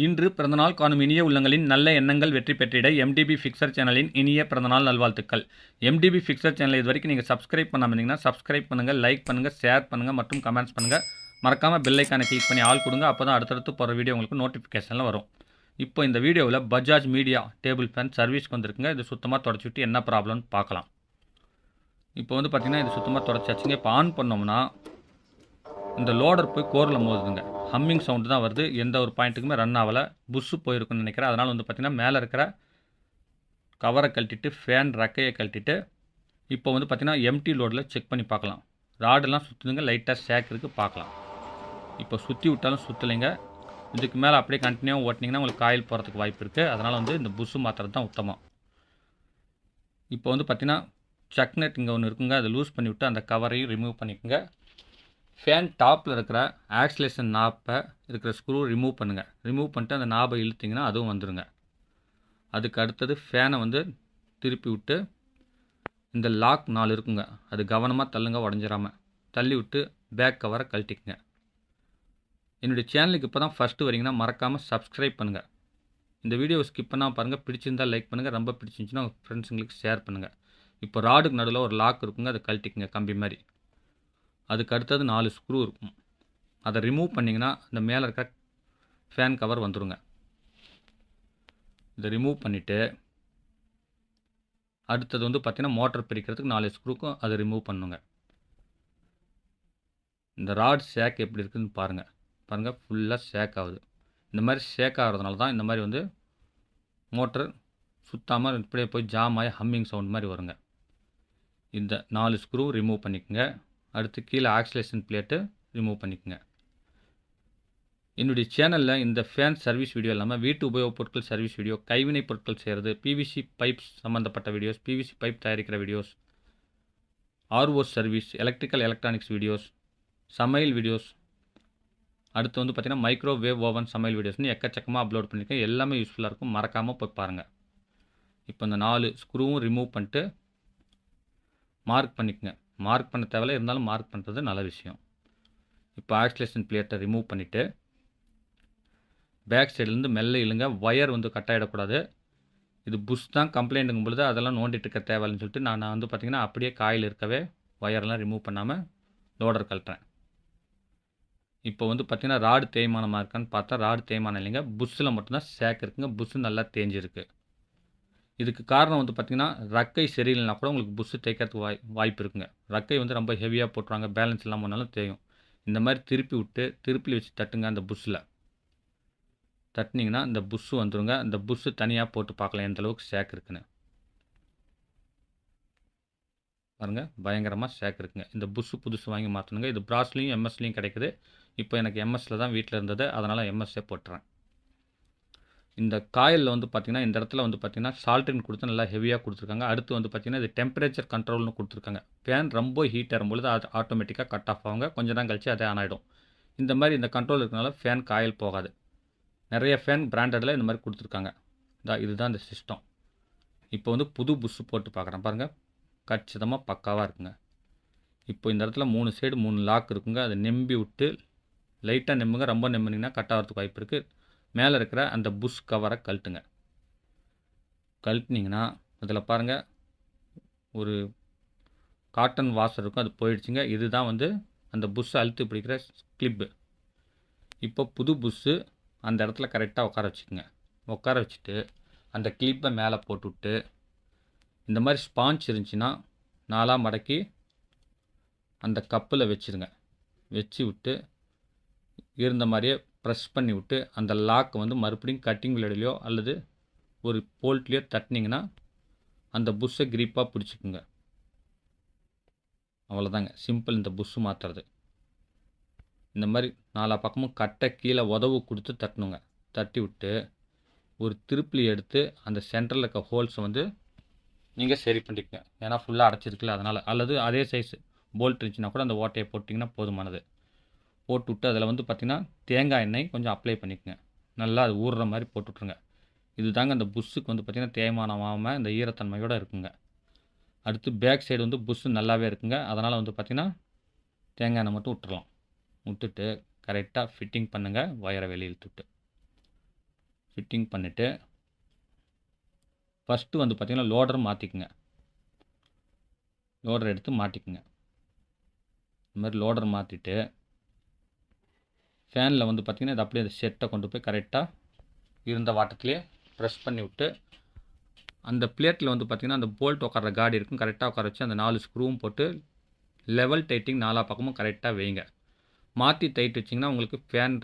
இன்று பிறந்தநாள் காணும் இனிய உள்ளங்களின் நல்ல எண்ணங்கள் வெற்றி பெற்றிட MDBfixer சேனலின் இனிய பிறந்தநாள் நல்வாழ்த்துக்கள். MDBfixer சேனலை இது வரைக்கும் நீங்கள் சப்ஸ்கிரைப் பண்ணாமல் இருந்தீங்கன்னா சப்ஸ்கிரைப் பண்ணுங்கள், லைக் பண்ணுங்கள், ஷேர் பண்ணுங்கள் மற்றும் கமெண்ட்ஸ் பண்ணுங்கள். மறக்காமல் பெல் ஐக்கானை கிளிக் பண்ணி ஆல் கொடுங்க. அப்போ தான் அடுத்தடுத்து போகிற வீடியோ உங்களுக்கு நோட்டிஃபிகேஷனில் வரும். இப்போ இந்த வீடியோவில் பஜாஜ் மீடியா டேபிள் ஃபேன் சர்வீஸ்க்கு வந்துருக்குங்க. இது சுத்தமாக தொடச்சி விட்டு என்ன ப்ராப்ளம்னு பார்க்கலாம். இப்போ வந்து பார்த்திங்கன்னா இது சுத்தமாக தொடச்சாச்சுங்க. இப்போ ஆன் பண்ணோம்னா இந்த லோடர் போய் கோரில் மோதுதுங்க. ஹம்மிங் சவுண்டு தான் வருது. எந்த ஒரு பாயிண்ட்டுக்குமே ரன் ஆகலை. புஷ்ஷு போயிருக்குன்னு நினைக்கிறேன். அதனால் வந்து பார்த்திங்கன்னா மேலே இருக்கிற கவரை கழட்டிட்டு ஃபேன் ரெக்கையை கழட்டிட்டு இப்போ வந்து பார்த்திங்கன்னா எம்டி லோடில் செக் பண்ணி பார்க்கலாம். ராடெல்லாம் சுற்றுதுங்க, லைட்டாக ஷேக் இருக்குது, பார்க்கலாம். இப்போ சுற்றி விட்டாலும் சுற்றலைங்க. இதுக்கு மேலே அப்படியே கண்டினியூவாக ஓட்டினீங்கன்னா உங்களுக்கு காயில் போகிறதுக்கு வாய்ப்பு இருக்குது. அதனால் வந்து இந்த புஷ்ஷு மாற்றுறது தான் உத்தமம். இப்போ வந்து பார்த்திங்கன்னா சக்னட் இங்கே ஒன்று இருக்குங்க, அதை லூஸ் பண்ணி விட்டு அந்த கவரையும் ரிமூவ் பண்ணிக்கோங்க. ஃபேன் டாப்பில் இருக்கிற ஆக்சிலேஷன் நாப்பை இருக்கிற ஸ்க்ரூ ரிமூவ் பண்ணுங்கள். ரிமூவ் பண்ணிட்டு அந்த நாபை இழுத்திங்கன்னா அதுவும் வந்துடுங்க. அதுக்கு அடுத்தது ஃபேனை வந்து திருப்பி விட்டு இந்த லாக் 4 இருக்குங்க, அது கவனமாக தள்ளுங்க, உடஞ்சிடாமல் தள்ளி விட்டு பேக் கவரை கழட்டிக்குங்க. என்னுடைய சேனலுக்கு இப்போ தான் ஃபஸ்ட்டு வரீங்கன்னா மறக்காமல் சப்ஸ்கிரைப் பண்ணுங்கள். இந்த வீடியோவை ஸ்கிப் பண்ணாமல் பாருங்கள். பிடிச்சிருந்தால் லைக் பண்ணுங்கள், ரொம்ப பிடிச்சிருந்துச்சுன்னா உங்கள் ஃப்ரெண்ட்ஸுங்களுக்கு ஷேர் பண்ணுங்கள். இப்போ ராடுக்கு நடுவில் ஒரு லாக் இருக்குங்க, அதை கழட்டிக்குங்க கம்பி மாதிரி. அதுக்கு அடுத்தது 4 ஸ்க்ரூ இருக்கும், அதை ரிமூவ் பண்ணிங்கன்னா அந்த மேலே இருக்க ஃபேன் கவர் வந்துடுங்க. இதை ரிமூவ் பண்ணிவிட்டு அடுத்தது வந்து பார்த்திங்கன்னா மோட்டர் பிரிக்கிறதுக்கு 4 ஸ்க்ரூக்கும் அதை ரிமூவ் பண்ணுங்க. இந்த ராட் ஷேக் எப்படி இருக்குதுன்னு பாருங்கள் ஃபுல்லாக ஷேக் ஆகுது. இந்த மாதிரி ஷேக் ஆகிறதுனால தான் இந்த மாதிரி வந்து மோட்டர் சுத்தாமல் இப்படியே போய் ஜாம் ஆகி ஹம்மிங் சவுண்ட் மாதிரி வருங்க. இந்த 4 ஸ்க்ரூ ரிமூவ் பண்ணிக்கோங்க. அடுத்து கீழே ஆக்சிலேஷன் பிளேட்டு ரிமூவ் பண்ணிக்கோங்க. என்னுடைய சேனலில் இந்த ஃபேன் சர்வீஸ் வீடியோ இல்லாமல் வீட்டு உபயோகப் பொருட்கள் சர்வீஸ் வீடியோ, கைவினை பொருட்கள் செய்கிறது, பிவிசி பைப்ஸ் சம்மந்தப்பட்ட வீடியோஸ், பிவிசி பைப் தயாரிக்கிற videos, RO service, electronics videos, சமையல் வீடியோஸ், அடுத்து வந்து பார்த்திங்கன்னா மைக்ரோவேவ் ஓவன் சமையல் வீடியோஸ்னு எக்கச்சக்கமாக அப்லோட் பண்ணியிருக்கேன். எல்லாமே யூஸ்ஃபுல்லாக இருக்கும், மறக்காமல் போய் பாருங்கள். இப்போ இந்த 4 ஸ்க்ரூவும் ரிமூவ் பண்ணிட்டு மார்க் பண்ணிக்கோங்க. மார்க் பண்ண தேவையில்ல, இருந்தாலும் மார்க் பண்ணுறது நல்ல விஷயம். இப்போ ஆக்சிலேஷன் பிளேட்டை ரிமூவ் பண்ணிவிட்டு பேக் சைட்லேருந்து மெல்ல இழுங்க. ஒயர் வந்து கட் ஆகிடக்கூடாது. இது புஷ் தான் கம்ப்ளைண்ட்டுங்கும் பொழுது அதெல்லாம் நோண்டிட்டு இருக்க தேவையில்லைன்னு சொல்லிட்டு நான் வந்து பார்த்திங்கன்னா அப்படியே காயில் இருக்கவே ஒயர்லாம் ரிமூவ் பண்ணாமல் லோடர் கழட்டுறேன். இப்போ வந்து பார்த்திங்கன்னா ராடு தேய்மானமாக இருக்கான்னு பார்த்தா ராடு தேய்மானம் இல்லைங்க, புஷ்ஷில் மட்டும்தான் ஷேக் இருக்குங்க. புஷ்ஷு நல்லா தேஞ்சிருக்கு. இதுக்கு காரணம் வந்து பார்த்திங்கன்னா ரக்கை சரியில்லைனா கூட உங்களுக்கு புஷ்ஷு தேய்க்கிறதுக்கு வாய்ப்பு இருக்குங்க. ரக்கை வந்து ரொம்ப ஹெவியாக போட்டுருவாங்க, பேலன்ஸ் இல்லாமல் போனாலும் தேயும். இந்த மாதிரி திருப்பி விட்டு திருப்பி வச்சு தட்டுங்க. அந்த புஷ்ஷில் தட்டினீங்கன்னா இந்த புஷ்ஷு வந்துடுங்க. இந்த புஷ்ஷு தனியாக போட்டு பார்க்கலாம் எந்த அளவுக்கு ஷேக் இருக்குன்னு. பாருங்கள் பயங்கரமாக ஷேக் இருக்குங்க. இந்த புஷ்ஷு புதுசு வாங்கி மாற்றணுங்க. இது பிராஸ்லையும் எம்எஸ்லையும் கிடைக்குது. இப்போ எனக்கு எம்எஸ்சில் தான் வீட்டில் இருந்தது, அதனால் எம்எஸ்ஸே போட்டுறேன். இந்த காயிலில் வந்து பார்த்திங்கன்னா இந்த இடத்துல வந்து பார்த்திங்கன்னா சால்ட்ரின் கொடுத்து நல்லா ஹெவியாக கொடுத்துருக்காங்க. அடுத்து வந்து பார்த்திங்கன்னா இது டெம்பரேச்சர் கண்ட்ரோல்னு கொடுத்துருக்காங்க. ஃபேன் ரொம்ப ஹீட் ஆகும்பொழுது அது ஆட்டோமேட்டிக்காக கட் ஆஃப் ஆகுங்க. கொஞ்சம் நேரம் கழிச்சு அதே ஆன் ஆகிடும். இந்த மாதிரி இந்த கண்ட்ரோல் இருக்கனால ஃபேன் காயில் போகாது. நிறைய ஃபேன் பிராண்டடில் இந்த மாதிரி கொடுத்துருக்காங்க. இதுதான் இந்த சிஸ்டம். இப்போ வந்து புது புஷ்ஷு போட்டு பார்க்குறேன். பாருங்கள் கச்சிதமாக பக்காவாக இருக்குங்க. இப்போ இந்த இடத்துல 3 சைடு 3 லாக் இருக்குங்க. அதை நெம்பி விட்டு லைட்டாக நெம்புங்க. ரொம்ப நெம்பினீங்கன்னா கட் ஆகிறதுக்கு வாய்ப்பு இருக்குது. மேலே இருக்கிற அந்த புஷ் கவரை கழட்டுங்க. கழட்டினீங்கன்னா அதில் பாருங்கள் ஒரு காட்டன் வாஷர் இருக்கும், அது போயிடுச்சுங்க. இதுதான் வந்து அந்த புஷ்ஷை அழுத்தி பிடிக்கிற கிளிப்பு. இப்போ புது புஷ்ஷு அந்த இடத்துல கரெக்டாக உட்கார வச்சுக்கோங்க. உட்கார வச்சுட்டு அந்த கிளிப்பை மேலே போட்டுவிட்டு இந்த மாதிரி ஸ்பாஞ்ச் இருந்துச்சுன்னா 4ஆக மடக்கி அந்த கப்பில் வச்சுருங்க. வச்சு விட்டு இருந்த மாதிரியே ப்ரெஸ் பண்ணி விட்டு அந்த லாக்கை வந்து மறுபடியும் கட்டிங் பிளேட்லையோ அல்லது ஒரு போல்ட்லேயோ தட்டினீங்கன்னா அந்த புஷ்ஷை கிரிப்பாக பிடிச்சிக்குங்க. அவ்வளோதாங்க, சிம்பிள் இந்த புஷ்ஷு மாற்றுறது. இந்த மாதிரி 4 பக்கமும் கட்டை கீழே உதவு கொடுத்து தட்டணுங்க. தட்டி விட்டு ஒரு திருப்பி எடுத்து அந்த சென்டரில் இருக்க ஹோல்ஸை வந்து நீங்கள் சரி பண்ணிக்கங்க. ஏன்னா ஃபுல்லாக அடைச்சிருக்குல்ல அதனால். அல்லது அதே சைஸ் போல்ட் இருந்துச்சுன்னா கூட அந்த ஓட்டையை போட்டிங்கன்னா போதுமானது. போட்டு விட்டு அதில் வந்து பார்த்திங்கன்னா தேங்காய் எண்ணெய் கொஞ்சம் அப்ளை பண்ணிக்கோங்க. நல்லா அது ஊறுற மாதிரி போட்டு விட்ருங்க. இது தாங்க அந்த புஷ்ஷுக்கு வந்து பார்த்திங்கன்னா தேய்மானமாகாமல் இந்த ஈரத்தன்மையோடு இருக்குங்க. அடுத்து பேக் சைடு வந்து புஷ்ஷு நல்லாவே இருக்குங்க. அதனால் வந்து பார்த்திங்கன்னா தேங்காய் எண்ணெய் மட்டும் விட்டுறலாம். விட்டுட்டு கரெக்டாக ஃபிட்டிங் பண்ணுங்கள். ஒயரை வெளியே இழுத்துட்டு ஃபிட்டிங் பண்ணிவிட்டு ஃபஸ்ட்டு வந்து பார்த்திங்கன்னா லோடர் மாற்றிக்குங்க. லோடர் எடுத்து மாட்டிக்குங்க. இந்த மாதிரி லோடர் மாற்றிட்டு ஃபேனில் வந்து பார்த்திங்கன்னா இது அப்படியே அந்த செட்டை கொண்டு போய் கரெக்டாக இருந்த வாட்டத்திலே ப்ரெஸ் பண்ணி விட்டு அந்த பிளேட்டில் வந்து பார்த்திங்கன்னா அந்த போல்ட் உட்கார காடி இருக்கும், கரெக்டாக உட்கார வச்சு அந்த 4 ஸ்க்ரூவும் போட்டு லெவல் டைட்டிங் 4 பக்கமும் கரெக்டாக வைங்க. மாற்றி டைட் வச்சிங்கன்னா உங்களுக்கு ஃபேன்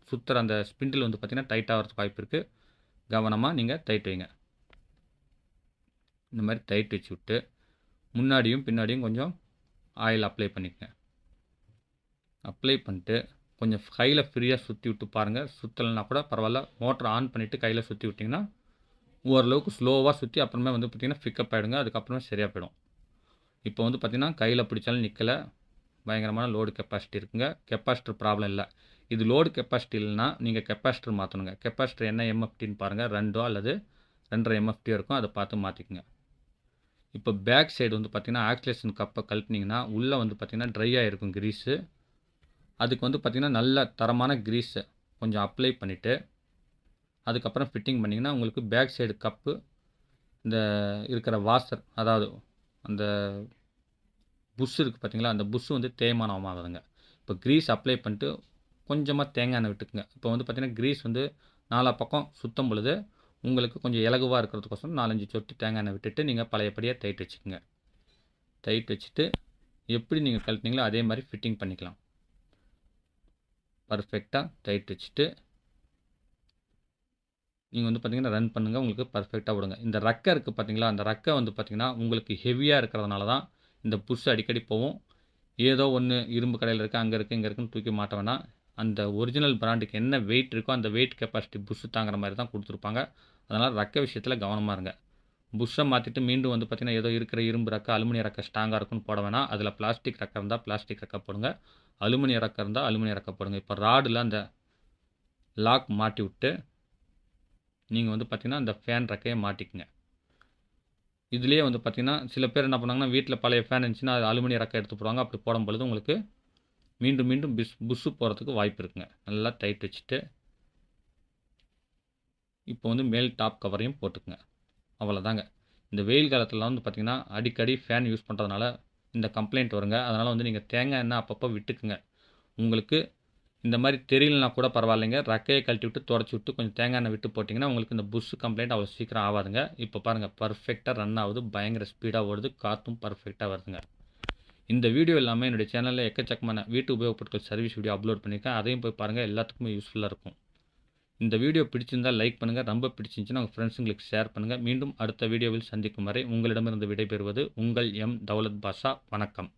சுற்றுற அந்த ஸ்பிண்டில் வந்து பார்த்திங்கன்னா டைட் ஆகிறதுக்கு வாய்ப்பு இருக்குது. கவனமாக நீங்கள் டைட் வைங்க. இந்த மாதிரி டைட் வச்சு விட்டு முன்னாடியும் பின்னாடியும் கொஞ்சம் ஆயில் அப்ளை பண்ணிக்கங்க. அப்ளை பண்ணிட்டு கொஞ்சம் கையில் ஃப்ரீயாக சுற்றி விட்டு பாருங்கள். சுற்றலைன்னா கூட பரவாயில்ல, மோட்டர் ஆன் பண்ணிவிட்டு கையில் சுற்றி விட்டிங்கன்னா ஓரளவுக்கு ஸ்லோவாக சுற்றி அப்புறமே வந்து பார்த்திங்கன்னா பிக்கப் ஆகிடுங்க. அதுக்கப்புறமே சரியாக போயிடும். இப்போ வந்து பார்த்திங்கன்னா கையில் பிடிச்சாலும் நிற்கலை, பயங்கரமான லோடு கெப்பாசிட்டி இருக்குங்க. கெப்பாசிட்டர் ப்ராப்ளம் இல்லை. இது லோடு கெப்பாசிட்டி இல்லைன்னா நீங்கள் கெப்பாசிட்டர் மாற்றணுங்க. கெப்பாசிட்டர் என்ன எம்எஃப்டின்னு பாருங்கள், 2 அல்லது 2.5 எம்எஃப்டி இருக்கும், அதை பார்த்து மாற்றிக்குங்க. இப்போ பேக் சைடு வந்து பார்த்திங்கன்னா ஆக்சிலேஷன் கப்பை கழட்டினீங்கன்னா உள்ளே வந்து பார்த்திங்கன்னா ட்ரை ஆகிருக்கும் கிரீஸு. அதுக்கு வந்து பார்த்திங்கன்னா நல்ல தரமான கிரீஸை கொஞ்சம் அப்ளை பண்ணிவிட்டு அதுக்கப்புறம் ஃபிட்டிங் பண்ணிங்கன்னா உங்களுக்கு பேக் சைடு கப்பு இந்த இருக்கிற வாஷர், அதாவது அந்த புஷ் இருக்குது பார்த்திங்களா, அந்த புஷ் வந்து தேய்மானம் ஆகாதுங்க. இப்போ கிரீஸ் அப்ளை பண்ணிட்டு கொஞ்சமாக தேங்காய் எண்ணெய் விட்டுக்குங்க. இப்போ வந்து பார்த்திங்கன்னா கிரீஸ் வந்து 4 பக்கம் சுத்தம் பொழுது உங்களுக்கு கொஞ்சம் இலகுவாக இருக்கிறதுக்கோசரம் 4-5 சொட்டு தேங்காய் எண்ணெய் விட்டுட்டு நீங்கள் பழையபடியாக டைட் வச்சுக்கோங்க. டைட் வச்சுட்டு எப்படி நீங்கள் கழட்டினீங்களோ அதே மாதிரி ஃபிட்டிங் பண்ணிக்கலாம். பர்ஃபெக்டாக டைட் வச்சுட்டு நீங்கள் வந்து பார்த்திங்கன்னா ரன் பண்ணுங்கள். உங்களுக்கு பர்ஃபெக்டாக விடுங்க. இந்த ரக்கை இருக்குது பார்த்திங்களா, அந்த ரக்கை வந்து பார்த்திங்கன்னா உங்களுக்கு ஹெவியாக இருக்கிறதுனால தான் இந்த புஷ் அடிக்கடி போகும். ஏதோ ஒன்று இரும்பு கடையில் இருக்குது, அங்கே இருக்குது, இங்கே இருக்குன்னு தூக்கி மாட்ட வேணாம். அந்த ஒரிஜினல் பிராண்டுக்கு என்ன வெயிட் இருக்கோ அந்த வெயிட் கெப்பாசிட்டி புஷ் தாங்குற மாதிரி தான் கொடுத்துருப்பாங்க. அதனால் ரக்கை விஷயத்தில் கவனமாக இருங்க. புஷ்ஷை மாற்றிட்டு மீண்டும் வந்து பார்த்திங்கன்னா ஏதோ இருக்கிற இரும்பு ரக்கை, அலுமினிய ரக்கை ஸ்ட்ராங்காக இருக்குன்னு போட வேணாம். அதில் பிளாஸ்டிக் ரக்கை இருந்தால் பிளாஸ்டிக் ரக்கை போடுங்க, அலுமினிய ரக்கை இருந்தால் அலுமினிய ரக்கை போடுங்க. இப்போ ராடில் அந்த லாக் மாட்டி விட்டு நீங்கள் வந்து பார்த்திங்கன்னா அந்த ஃபேன் ரக்கையை மாட்டிக்குங்க. இதுலேயே வந்து பார்த்திங்கன்னா சில பேர் என்ன பண்ணாங்கன்னா வீட்டில் பழைய ஃபேன் இருந்துச்சுன்னா அது அலுமினிய ரக்கை எடுத்து போடுவாங்க. அப்படி போடும்பொழுது உங்களுக்கு மீண்டும் மீண்டும் புஷ்ஷு போகிறதுக்கு வாய்ப்பு இருக்குங்க. நல்லா டைட் வச்சுட்டு இப்போ வந்து மேல் டாப் கவரையும் போட்டுக்குங்க. அவ்வளோதாங்க. இந்த வெயில் காலத்தில் வந்து பார்த்திங்கன்னா அடிக்கடி ஃபேன் யூஸ் பண்ணுறதுனால இந்த கம்ப்ளைண்ட் வருங்க. அதனால் வந்து நீங்கள் தேங்காய் எண்ணெய் அப்பப்போ விட்டுக்குங்க. உங்களுக்கு இந்த மாதிரி தெரியலனா கூட பரவாயில்லைங்க, ரக்கையை கழட்டி விட்டு தொடச்சி விட்டு கொஞ்சம் தேங்காய் எண்ணெய் விட்டு போட்டிங்கன்னா உங்களுக்கு இந்த புஷ் கம்ப்ளைண்ட் அவ்வளோ சீக்கிரம் ஆகாதுங்க. இப்போ பாருங்கள், பர்ஃபெக்டாக ரன் ஆகுது, பயங்கர ஸ்பீடாக ஓடுது, காற்றும் பர்ஃபெக்டாக வருதுங்க. இந்த வீடியோ எல்லாமே என்னுடைய சேனலில் எக்கச்சக்கமான வீட்டு உபயோகப் பொருட்கள் சர்வீஸ் வீடியோ அப்லோட் பண்ணியிருக்கேன். அதையும் போய் பாருங்கள், எல்லாத்துக்குமே யூஸ்ஃபுல்லாக இருக்கும். இந்த வீடியோ பிடிச்சிருந்தால் லைக் பண்ணுங்கள், ரொம்ப பிடிச்சிருந்துச்சுன்னா உங்கள் ஃப்ரெண்ட்ஸுங்களுக்கு ஷேர் பண்ணுங்கள். மீண்டும் அடுத்த வீடியோவில் சந்திக்கும் வரை உங்களிடமிருந்து விடைபெறுவது உங்கள் எம். தௌலத் பாஷா. வணக்கம்.